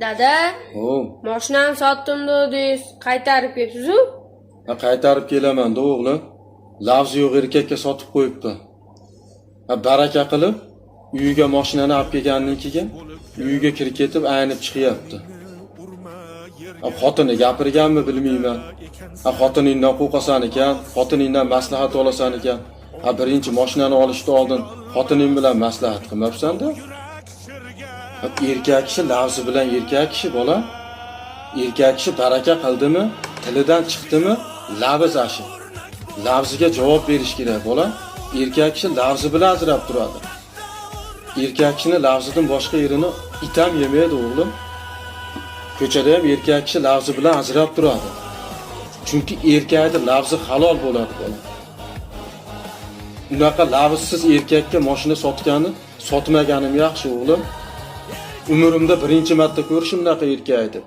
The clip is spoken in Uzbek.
Dada, O'g'lim, mashinani sotdim dedingiz, qaytarib kelibsiz-ku? qaytarib kelaman-da o'g'lim. Lavzi yo'q erkakka sotib qo'yibdi. Baraka qilib, uyiga mashinani olib kelgandan keyin uyiga kirib ketib aynib chiqyapti. Xotini gapirganmi bilmayman. Xotiningdan qo'rqasan ekan, xotiningdan maslahat olasan ekan. Birinchi mashinani olishdan oldin xotining bilan maslahat qilmabsan-da. Erkak kishi lavzi bilan erkak kishi bola. Erkak kishi baraka qildimi, tilidan chiqdimi, lavz ashi. Lavziga javob berish kerak bola. Erkak kishi lavzi bilan ajrab turadi. Erkak kishini lavzidan boshqa yerini itam yemaydi o'g'lim. Ko'chada ham erkak kishi lavzi bilan ajrab turadi. Chunki erkakning lavzi halol bo'ladi bola. Unaqa lavzsiz erkakka mashina sotmaganim yaxshi o'g'lim. Umrimda birinchi marta ko'rishim unaqa erkak edi.